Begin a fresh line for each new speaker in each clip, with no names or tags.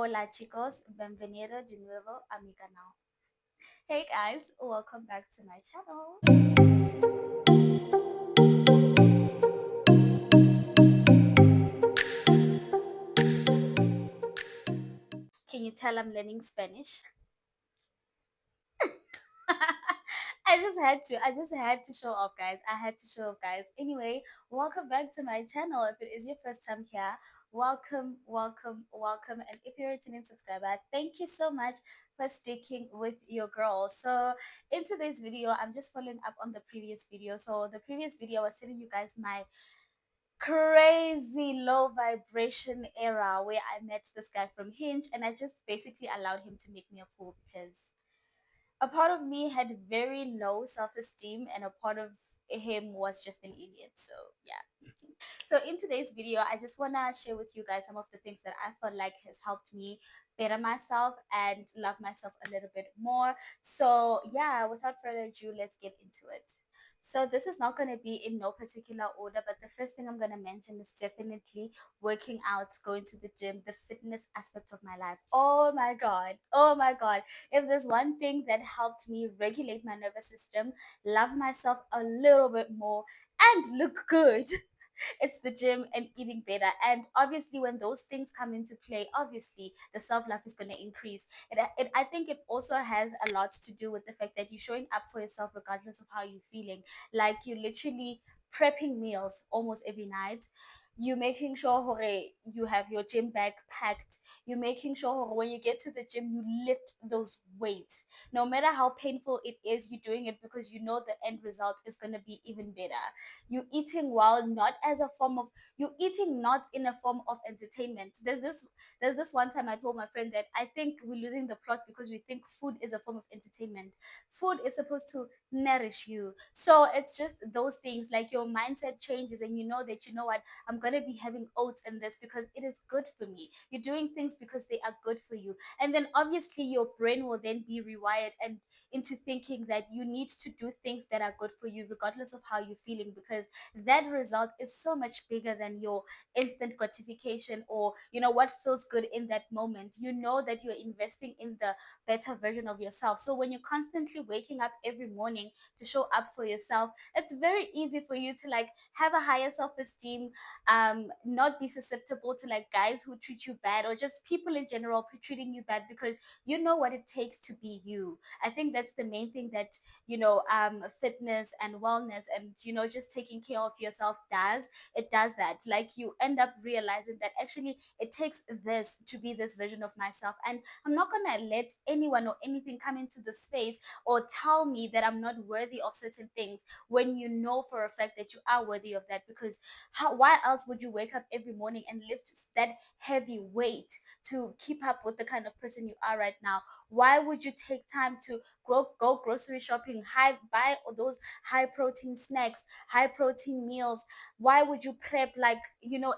Hola chicos, bienvenido de nuevo a mi canal. Hey guys, welcome back to my channel. Can you tell I'm learning Spanish? I just had to show off, guys. I had to show off, guys. Anyway, welcome back to my channel. If it is your first time here, welcome, welcome, welcome. And if you're a returning subscriber, thank you so much for sticking with your girl. So in today's video, I'm just following up on the previous video. So the previous video I was telling you guys my crazy low vibration era where I met this guy from Hinge and I just basically allowed him to make me a fool because a part of me had very low self-esteem and a part of him was just an idiot. So yeah. So in today's video, I just want to share with you guys some of the things that I feel like has helped me better myself and love myself a little bit more. So yeah, without further ado, let's get into it. So this is not going to be in no particular order, but the first thing I'm going to mention is definitely working out, going to the gym, the fitness aspect of my life. Oh my God. Oh my God. If there's one thing that helped me regulate my nervous system, love myself a little bit more, and look good, it's the gym and eating better. And obviously, when those things come into play, obviously the self love is going to increase. I think it also has a lot to do with the fact that you're showing up for yourself regardless of how you're feeling. Like you're literally prepping meals almost every night. You're making sure hore, you have your gym bag packed. You're making sure hore, when you get to the gym, you lift those weights. No matter how painful it is, you're doing it because you know the end result is going to be even better. You eating well, not as a form of, you eating not in a form of entertainment. There's this one time I told my friend that I think we're losing the plot because we think food is a form of entertainment. Food is supposed to nourish you. So it's just those things, like your mindset changes and you know that, you know what, I'm going to be having oats in this because it is good for me. You're doing things because they are good for you, and then obviously your brain will then be rewired and into thinking that you need to do things that are good for you regardless of how you're feeling, because that result is so much bigger than your instant gratification or what feels good in that moment. You know that you're investing in the better version of yourself. So when you're constantly waking up every morning to show up for yourself, it's very easy for you to like have a higher self-esteem, not be susceptible to like guys who treat you bad or just people in general treating you bad, because you know what it takes to be you. I think that's the main thing that fitness and wellness and just taking care of yourself does. It does that. Like you end up realizing that actually it takes this to be this version of myself, and I'm not gonna let anyone or anything come into the space or tell me that I'm not worthy of certain things when you know for a fact that you are worthy of that. Because why else would you wake up every morning and lift that heavy weight to keep up with the kind of person you are right now? Why would you take time to go grocery shopping, buy all those high protein snacks, high protein meals? Why would you prep like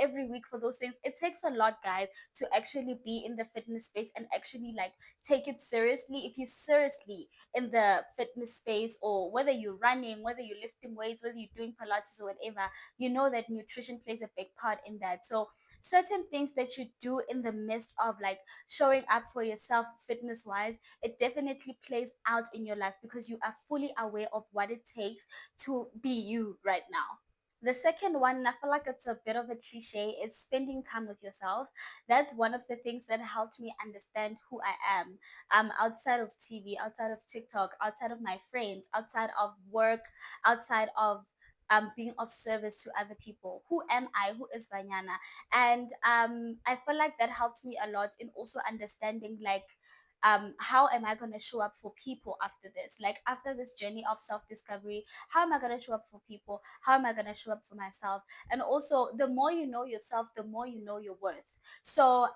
every week for those things? It takes a lot, guys, to actually be in the fitness space and actually like take it seriously. If you're seriously in the fitness space, or whether you're running, whether you're lifting weights, whether you're doing pilates or whatever, you know that nutrition plays a big part in that. So certain things that you do in the midst of like showing up for yourself fitness wise, it definitely plays out in your life because you are fully aware of what it takes to be you right now. The second one, and I feel like it's a bit of a cliche, is spending time with yourself. That's one of the things that helped me understand who I am. Outside of TV, outside of TikTok, outside of my friends, outside of work, outside of being of service to other people. Who am I? Who is Vanyana? And I feel like that helped me a lot in also understanding like how am I going to show up for people after this, like after this journey of self-discovery. How am I going to show up for people? How am I going to show up for myself? And also, the more you know yourself, the more you know your worth. So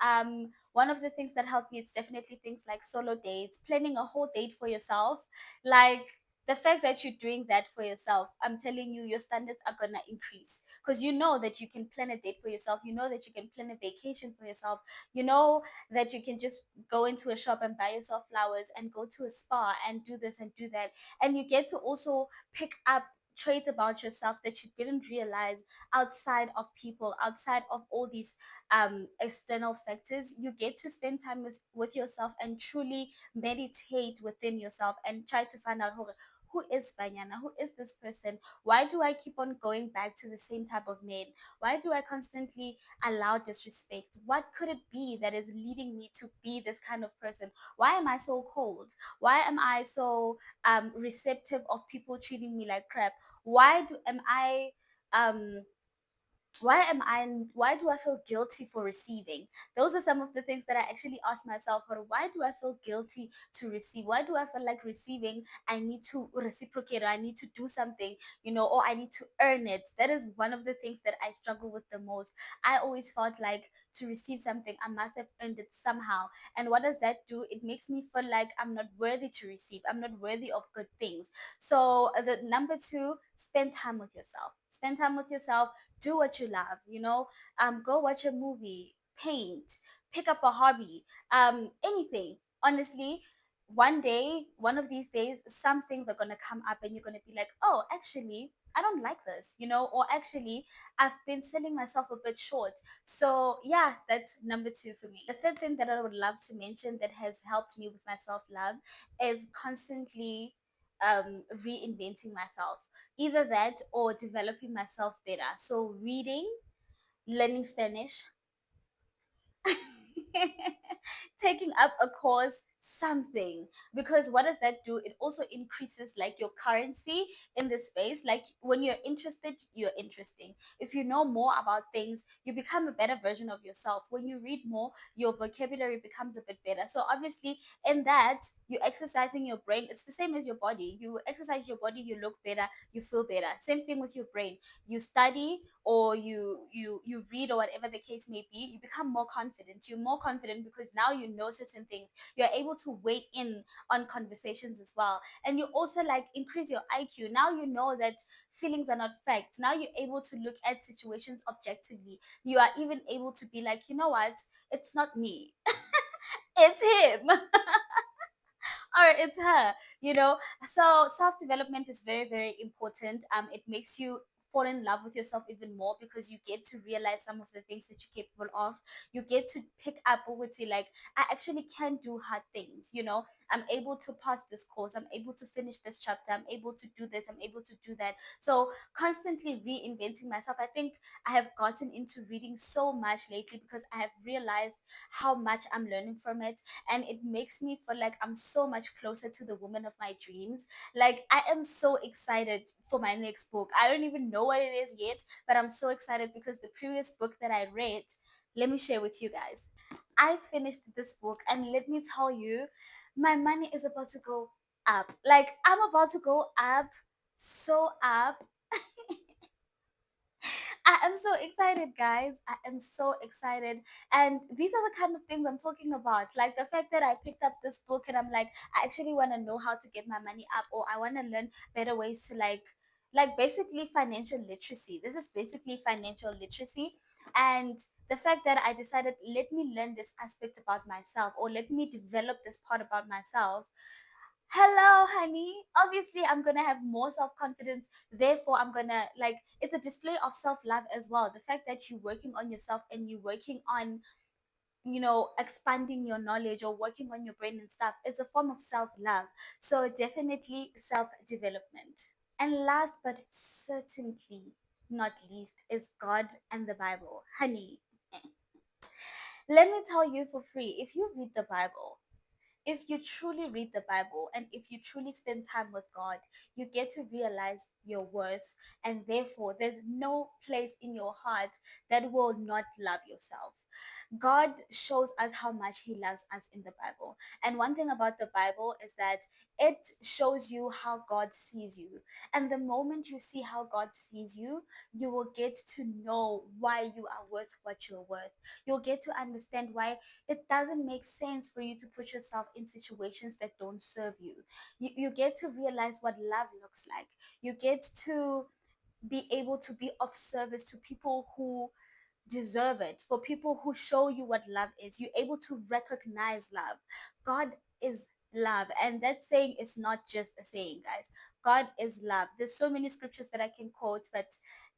one of the things that helped me is definitely things like solo dates, planning a whole date for yourself. Like the fact that you're doing that for yourself, I'm telling you, your standards are gonna increase because you know that you can plan a date for yourself. You know that you can plan a vacation for yourself. You know that you can just go into a shop and buy yourself flowers and go to a spa and do this and do that. And you get to also pick up traits about yourself that you didn't realize outside of people, outside of all these external factors. You get to spend time with yourself and truly meditate within yourself and try to find out who is Banyana? Who is this person? Why do I keep on going back to the same type of men? Why do I constantly allow disrespect? What could it be that is leading me to be this kind of person? Why am I so cold? Why am I so receptive of people treating me like crap? Why do am I um why do I feel guilty for receiving? Those are some of the things that I actually ask myself, or why do I feel guilty to receive? Why do I feel like receiving, I need to reciprocate, or I need to do something, or I need to earn it? That is one of the things that I struggle with the most. I always felt like to receive something I must have earned it somehow. And what does that do? It makes me feel like I'm not worthy to receive, I'm not worthy of good things. So the number two, spend time with yourself. Spend time with yourself, do what you love, go watch a movie, paint, pick up a hobby, anything. Honestly, one day, one of these days, some things are going to come up and you're going to be like, oh, actually, I don't like this, or actually, I've been selling myself a bit short. So yeah, that's number two for me. The third thing that I would love to mention that has helped me with my self-love is constantly reinventing myself, either that or developing myself better. So reading, learning Spanish, taking up a course, something. Because what does that do? It also increases like your currency in the space. Like when you're interested, you're interesting. If you know more about things, you become a better version of yourself. When you read more, your vocabulary becomes a bit better. So obviously in that, you're exercising your brain. It's the same as your body. You exercise your body, you look better, you feel better. Same thing with your brain. You study, or you read, or whatever the case may be, you become more confident. You're more confident because now you know certain things. You're able to weigh in on conversations as well, and you also like increase your IQ. Now you know that feelings are not facts. Now you're able to look at situations objectively. You are even able to be like, you know what, it's not me, it's him. Or it's her, so self-development is very, very important. It makes you fall in love with yourself even more because you get to realize some of the things that you're capable of. You get to pick up with you, like, I actually can do hard things. I'm able to pass this course, I'm able to finish this chapter, I'm able to do this, I'm able to do that. So constantly reinventing myself. I think I have gotten into reading so much lately because I have realized how much I'm learning from it, and it makes me feel like I'm so much closer to the woman of my dreams. Like I am so excited for my next book. I don't even know what it is yet, but I'm so excited because the previous book that I read, let me share with you guys. I finished this book, and let me tell you, my money is about to go up. Like I'm about to go up, so up. I am so excited, guys. I am so excited. And these are the kind of things I'm talking about. Like the fact that I picked up this book and I'm like, I actually want to know how to get my money up, or I want to learn better ways to like basically financial literacy. This is basically financial literacy. And the fact that I decided, let me learn this aspect about myself, or let me develop this part about myself. Hello, honey. Obviously, I'm gonna have more self confidence. Therefore, I'm gonna like, it's a display of self love as well. The fact that you're working on yourself and you're working on, expanding your knowledge or working on your brain and stuff, it's a form of self love. So, definitely self development. And last but certainly not least is God and the Bible. Honey, let me tell you for free, if you read the Bible, if you truly read the Bible and if you truly spend time with God, you get to realize your worth, and therefore there's no place in your heart that will not love yourself. God shows us how much He loves us in the Bible. And one thing about the Bible is that it shows you how God sees you. And the moment you see how God sees you, you will get to know why you are worth what you're worth. You'll get to understand why it doesn't make sense for you to put yourself in situations that don't serve you. You get to realize what love looks like. You get to be able to be of service to people who deserve it, for people who show you what love is. You're able to recognize love. God is love. And that saying is not just a saying, guys. God is love. There's so many scriptures that I can quote, but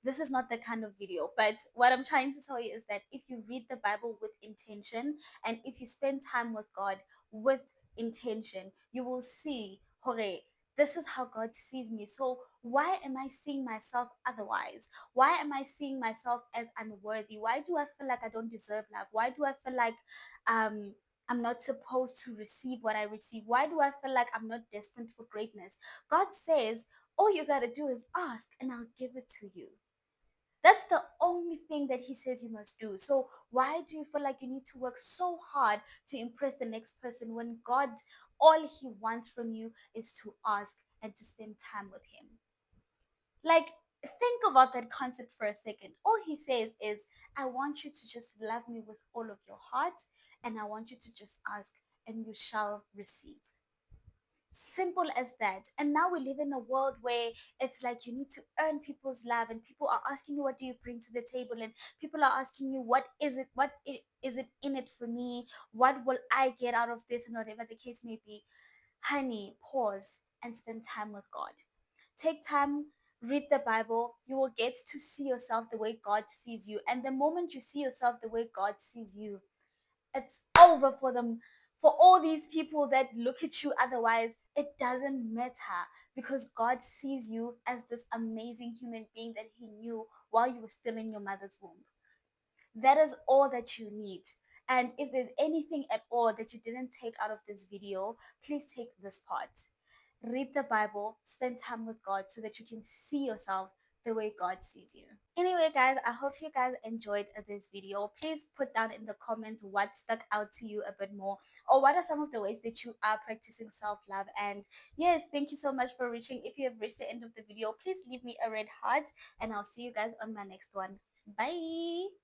this is not the kind of video. But what I'm trying to tell you is that if you read the Bible with intention and if you spend time with God with intention, you will see, hore, this is how God sees me. So why am I seeing myself otherwise? Why am I seeing myself as unworthy? Why do I feel like I don't deserve love? Why do I feel like um I'm not supposed to receive what I receive? Why do I feel like I'm not destined for greatness? God says, all you gotta do is ask and I'll give it to you. That's the only thing that he says you must do. So why do you feel like you need to work so hard to impress the next person when God, all he wants from you is to ask and to spend time with him? Like, think about that concept for a second. All he says is, I want you to just love me with all of your heart, and I want you to just ask, and you shall receive. Simple as that. And now we live in a world where it's like you need to earn people's love, and people are asking you, what do you bring to the table? And people are asking you, is it in it for me? What will I get out of this? And whatever the case may be. Honey, pause and spend time with God. Take time, read the Bible. You will get to see yourself the way God sees you. And the moment you see yourself the way God sees you, it's over for them. For all these people that look at you otherwise, it doesn't matter because God sees you as this amazing human being that He knew while you were still in your mother's womb. That is all that you need. And if there's anything at all that you didn't take out of this video, please take this part. Read the Bible, spend time with God so that you can see yourself the way God sees you. Anyway, guys, I hope you guys enjoyed this video. Please put down in the comments what stuck out to you a bit more, or what are some of the ways that you are practicing self-love. And yes, thank you so much for reaching. If you have reached the end of the video, please leave me a red heart, and I'll see you guys on my next one. Bye.